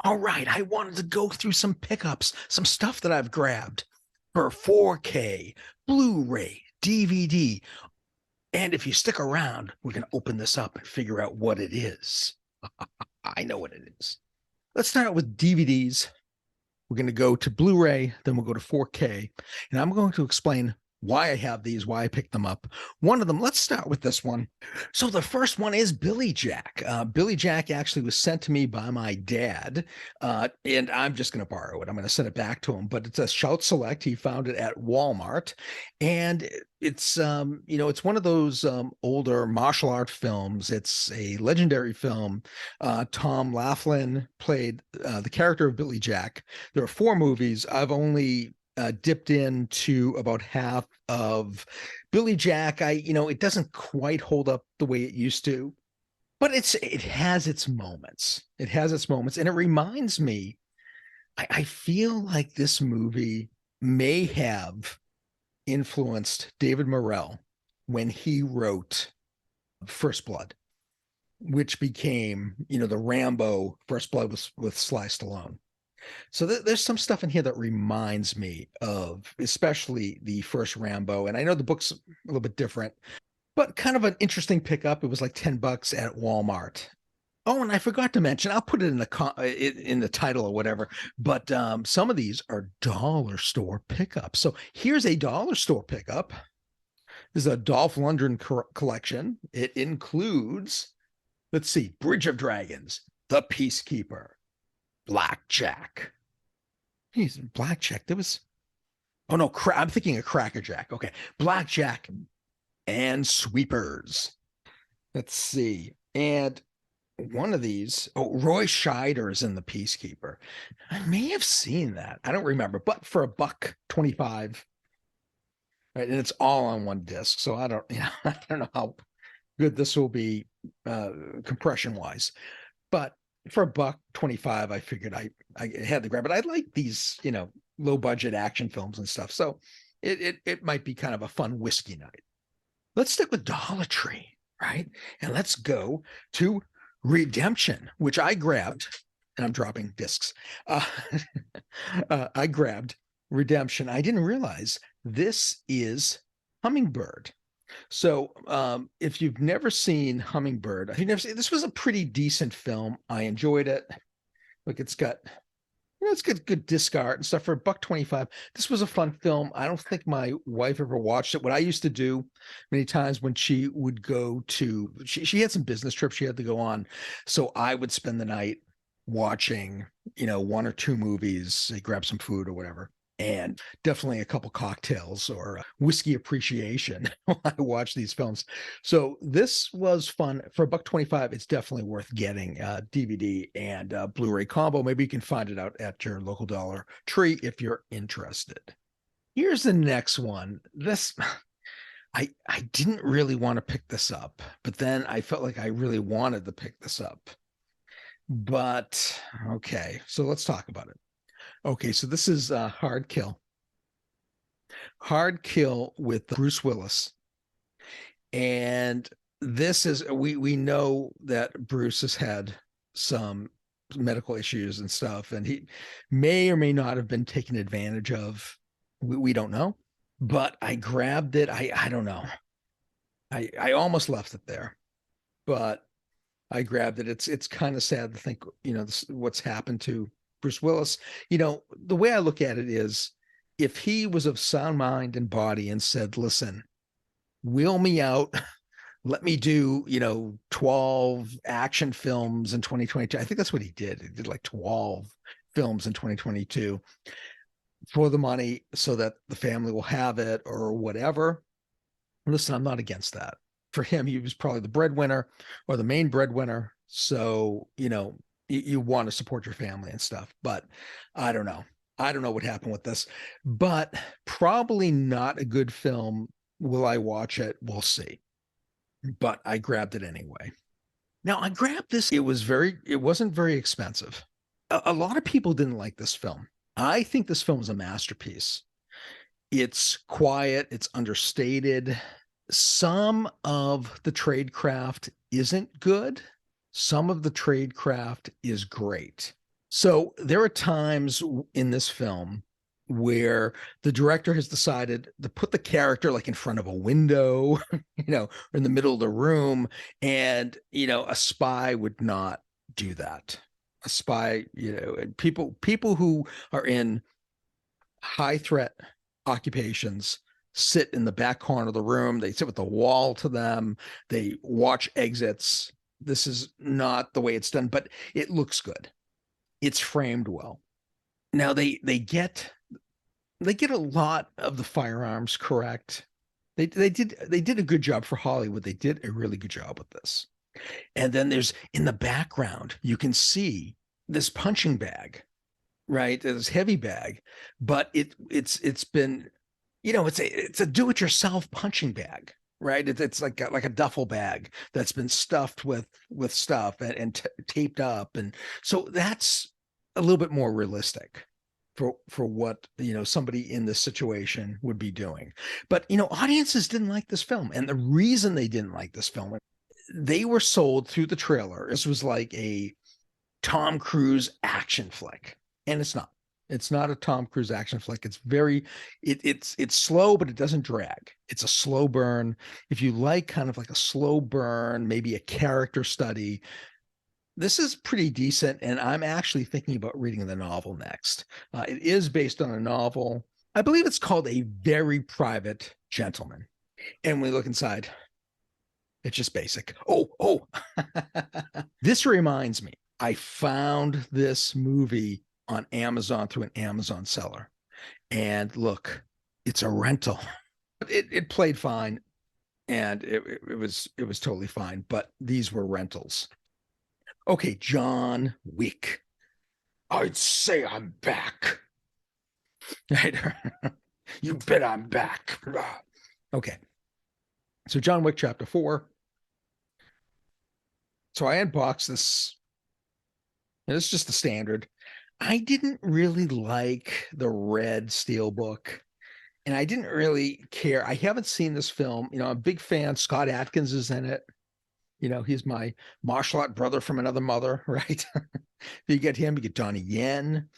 All right, I wanted to go through some pickups, some stuff that I've grabbed for 4K, Blu-ray, DVD. And if you stick around, we're going to open this up and figure out what it is. I know what it is. Let's start with DVDs. We're going to go to Blu-ray, then we'll go to 4K. And I'm going to explain why I have these, why I picked them up. One of them, let's start with this one. So the first one is Billy Jack. Billy Jack actually was sent to me by my dad, and I'm just going to borrow it. I'm going to send it back to him, but it's a Shout Select. He found it at Walmart, and it's it's one of those older martial art films. It's a legendary film. Tom Laughlin played the character of Billy Jack. There are 4 movies. I've only dipped into about half of Billy Jack. It doesn't quite hold up the way it used to, but it has its moments. It has its moments, and it reminds me. I feel like this movie may have influenced David Morrell when he wrote First Blood, which became, the Rambo First Blood with Sly Stallone. So there's some stuff in here that reminds me of, especially the first Rambo. And I know the book's a little bit different, but kind of an interesting pickup. It was like $10 at Walmart. Oh, and I forgot to mention, I'll put it in the title or whatever, but some of these are dollar store pickups. So here's a dollar store pickup. This is a Dolph Lundgren collection. It includes, let's see, Bridge of Dragons, The Peacekeeper, Blackjack. He's Blackjack. There was, oh no, I'm thinking of Cracker Jack. Okay, Blackjack and Sweepers. Let's see. And one of these, Roy Scheider is in The Peacekeeper. I may have seen that. I don't remember, but for $1.25, right? And it's all on one disc. So I don't know how good this will be compression wise, but for $1.25, I figured I had to grab it. I like these, low budget action films and stuff. So it might be kind of a fun whiskey night. Let's stick with Dollar Tree, right? And let's go to Redemption, which I grabbed, and I'm dropping discs. I grabbed Redemption. I didn't realize this is Hummingbird. So if you've never seen Hummingbird, this was a pretty decent film. I enjoyed it. Look, it's got good disc art and stuff for $1.25. This was a fun film. I don't think my wife ever watched it. What I used to do many times when she would go to, she had some business trips she had to go on. So I would spend the night watching, 1 or 2 movies, grab some food or whatever. And definitely a couple cocktails or whiskey appreciation while I watch these films. So this was fun. For $1.25, it's definitely worth getting DVD and Blu-ray combo. Maybe you can find it out at your local Dollar Tree if you're interested. Here's the next one. I didn't really want to pick this up, but then I felt like I really wanted to pick this up. But okay, so let's talk about it. Okay, so this is Hard Kill. Hard Kill with Bruce Willis. And this is, we know that Bruce has had some medical issues and stuff, and he may or may not have been taken advantage of. We don't know. But I grabbed it. I don't know. I almost left it there. But I grabbed it. It's kind of sad to think, what's happened to Bruce Willis. The way I look at it is, if he was of sound mind and body and said, listen, wheel me out, let me do, 12 action films in 2022. I think that's what he did. He did like 12 films in 2022 for the money so that the family will have it or whatever. Listen, I'm not against that. For him, he was probably the breadwinner or the main breadwinner. So, you want to support your family and stuff, but I don't know. I don't know what happened with this, but probably not a good film. Will I watch it? We'll see. But I grabbed it anyway. Now I grabbed this. It wasn't very expensive. A lot of people didn't like this film. I think this film is a masterpiece. It's quiet. It's understated. Some of the tradecraft isn't good. Some of the tradecraft is great. So there are times in this film where the director has decided to put the character like in front of a window, or in the middle of the room. And, a spy would not do that. A spy, and people who are in high threat occupations sit in the back corner of the room. They sit with the wall to them. They watch exits. This is not the way it's done, but it looks good. It's framed well. Now they get a lot of the firearms correct. They did a good job for Hollywood. They did a really good job with this. And then there's in the background, you can see this punching bag, right? This heavy bag, but it's been, it's a do-it-yourself punching bag, right? It's like a duffel bag that's been stuffed with stuff and taped up, and so that's a little bit more realistic for what somebody in this situation would be doing. But audiences didn't like this film, and the reason they didn't like this film, they were sold through the trailer. This was like a Tom Cruise action flick, and it's not. It's not a Tom Cruise action flick. It's it's slow, but it doesn't drag. It's a slow burn. If you like kind of like a slow burn, maybe a character study, this is pretty decent. And I'm actually thinking about reading the novel next. It is based on a novel. I believe it's called A Very Private Gentleman. And when we look inside, it's just basic. Oh, this reminds me, I found this movie on Amazon through an Amazon seller. And look, it's a rental. It played fine, and it was totally fine, but these were rentals. Okay, John Wick. I'd say I'm back. You bet I'm back. Okay. So John Wick Chapter 4. So I unboxed this. And it's just the standard. I didn't really like the red steelbook, and I didn't really care. I haven't seen this film. I'm a big fan. Scott Adkins is in it. He's my martial art brother from another mother, right? You get him, you get Donnie Yen.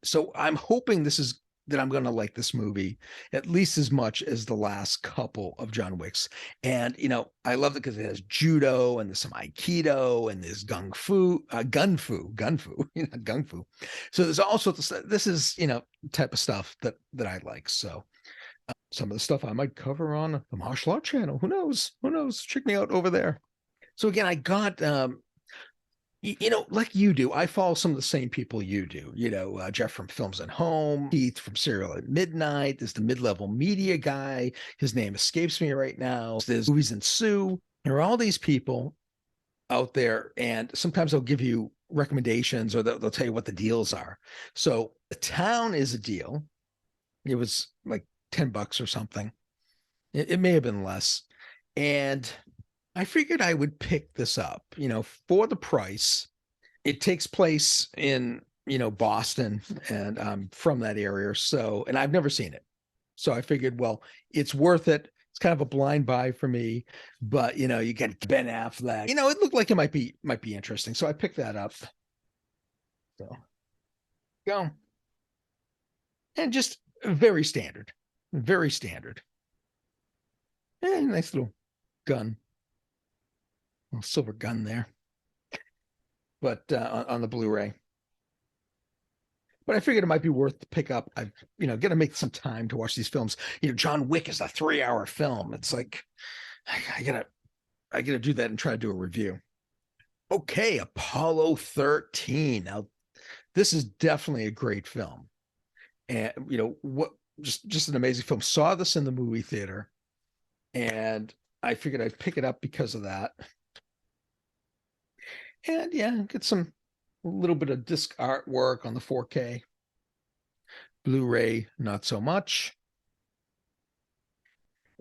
So I'm hoping that I'm going to like this movie at least as much as the last couple of John Wicks. And, I love it because it has judo and there's some Aikido and there's gung fu. So there's all sorts of stuff. This is, type of stuff that I like. So some of the stuff I might cover on the martial art channel. Who knows? Check me out over there. So again, I got, like you do, I follow some of the same people you do. Jeff from Films at Home, Keith from Serial at Midnight. There's the mid-level media guy. His name escapes me right now. There's Movies and Sue. There are all these people out there, and sometimes they'll give you recommendations or they'll tell you what the deals are. So The Town is a deal. It was like $10 or something. It may have been less. And I figured I would pick this up, for the price. It takes place in, Boston, and I'm from that area. So, and I've never seen it. So I figured, well, it's worth it. It's kind of a blind buy for me, but you get Ben Affleck. It looked like it might be interesting. So I picked that up. So go. And just very standard. Very standard. And nice little gun. Little silver gun there. But on the Blu-ray. But I figured it might be worth to pick up. I've, got to make some time to watch these films. John Wick is a 3-hour film. It's like, I gotta do that and try to do a review. Okay, Apollo 13. Now, this is definitely a great film. And, just an amazing film. Saw this in the movie theater, and I figured I'd pick it up because of that. And yeah, get a little bit of disc artwork on the 4K. Blu-ray, not so much.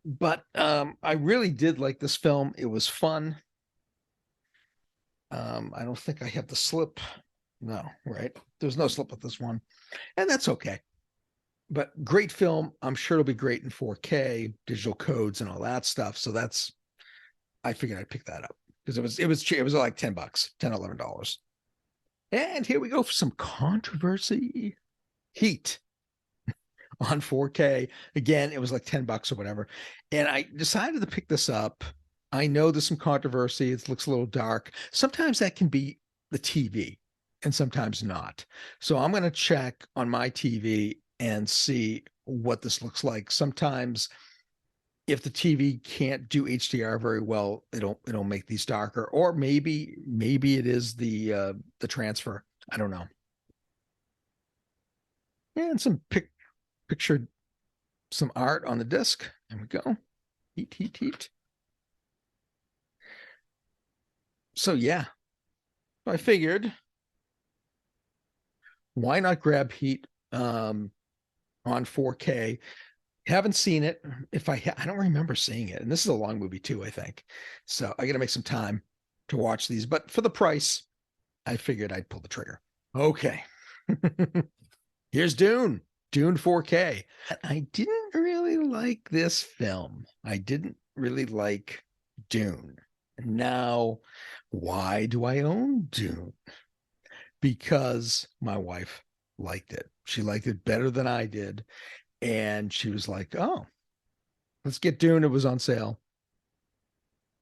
But I really did like this film. It was fun. I don't think I have the slip. No, right? There's no slip with this one. And that's okay. But great film. I'm sure it'll be great in 4K, digital codes and all that stuff. So I figured I'd pick that up because it was like $10, $10, $11. And here we go for some controversy. Heat on 4K. Again, it was like $10 or whatever. And I decided to pick this up. I know there's some controversy. It looks a little dark. Sometimes that can be the TV and sometimes not. So I'm going to check on my TV and see what this looks like. Sometimes if the TV can't do HDR very well, it'll make these darker, or maybe it is the transfer. I don't know. And some pictured some art on the disc. There we go. Heat. So yeah, I figured, why not grab Heat on 4K? Haven't seen it. I don't remember seeing it, and this is a long movie too, I think. So I got to make some time to watch these. But for the price, I figured I'd pull the trigger. Okay, here's Dune 4K. I didn't really like this film. I didn't really like Dune. Now, why do I own Dune? Because my wife liked it. She liked it better than I did. And she was like, oh, let's get Dune. It was on sale.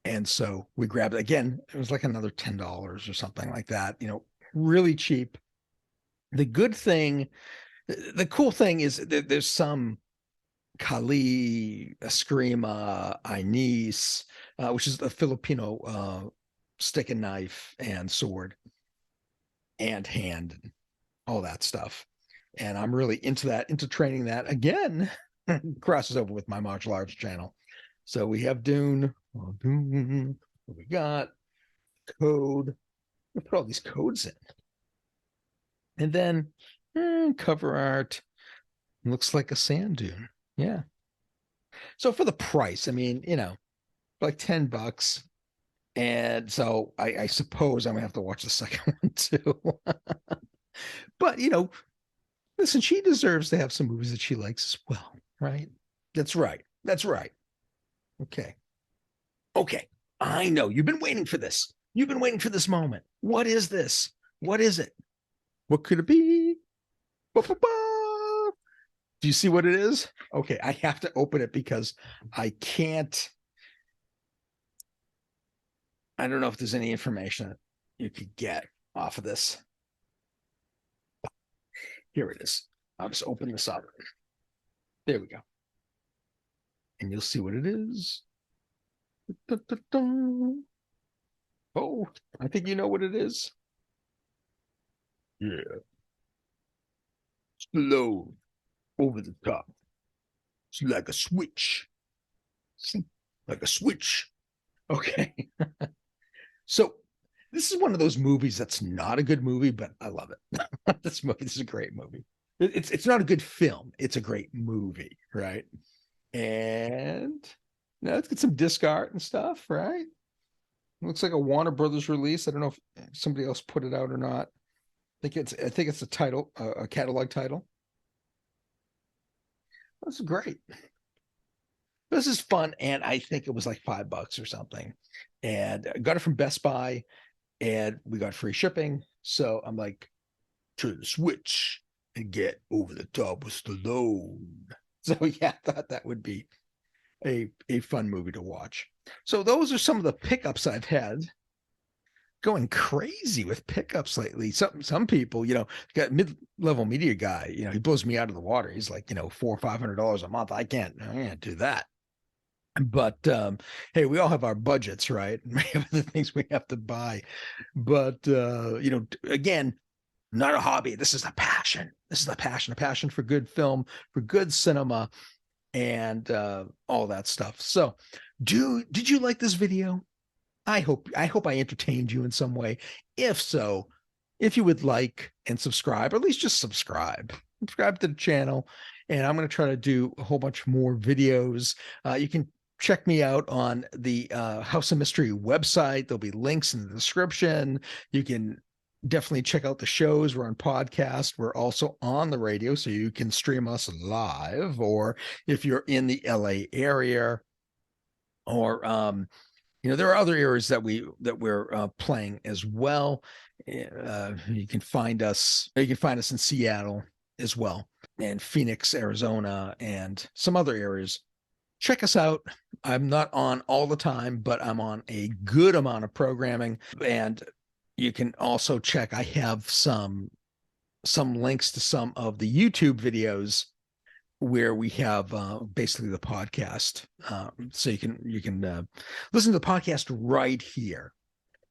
And so we grabbed it. Again, it was like another $10 or something like that, really cheap. The cool thing is that there's some Kali, Eskrima, Ines, which is a Filipino stick and knife and sword and hand and all that stuff. And I'm really into training that. Again, crosses over with my martial arts channel. So we have Dune. We got code. We'll put all these codes in. And then cover art. Looks like a sand dune. Yeah. So for the price, I mean, like $10. And so I suppose I'm gonna have to watch the second one too. But listen, she deserves to have some movies that she likes as well, right? That's right. Okay. I know you've been waiting for this. You've been waiting for this moment. What is this? What is it? What could it be? Ba-ba-ba! Do you see what it is? Okay, I have to open it because I can't. I don't know if there's any information that you could get off of this. Here it is. I'll just open this up. There we go. And you'll see what it is. Oh, I think you know what it is. Yeah. Slow over the top. It's like a switch. Like a switch. Okay. So this is one of those movies that's not a good movie, but I love it. This is a great movie. It's not a good film. It's a great movie, right? And now let's get some disc art and stuff, right? Looks like a Warner Brothers release. I don't know if somebody else put it out or not. I think it's a title, a catalog title. That's great. This is fun, and I think it was like $5 or something. And I got it from Best Buy, and we got free shipping. So I'm like, turn the switch and get over the top with Stallone. So yeah, I thought that would be a fun movie to watch. So those are some of the pickups I've had. Going crazy with pickups lately. Some people, got mid-level media guy, he blows me out of the water. He's like, $400 or $500 a month. I can't do that. But hey, we all have our budgets, right? We have the things we have to buy. But again, not a hobby. This is a passion. A passion for good film, for good cinema, and all that stuff. So, did you like this video? I hope I entertained you in some way. If so, if you would like and subscribe, or at least just subscribe to the channel. And I'm going to try to do a whole bunch more videos. You can check me out on the House of Mystery website. There'll be links in the description. You can definitely check out the shows. We're on podcast. We're also on the radio, so you can stream us live, or if you're in the LA area, or there are other areas that we're playing as well. You can find us. You can find us in Seattle as well, and Phoenix, Arizona, and some other areas. Check us out. I'm not on all the time, but I'm on a good amount of programming. And you can also check. I have some links to some of the YouTube videos where we have basically the podcast. So you can listen to the podcast right here.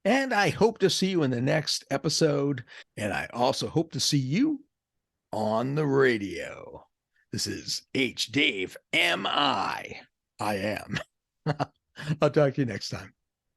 And I hope to see you in the next episode. And I also hope to see you on the radio. This is H. Dave M.I. I am. I'll talk to you next time.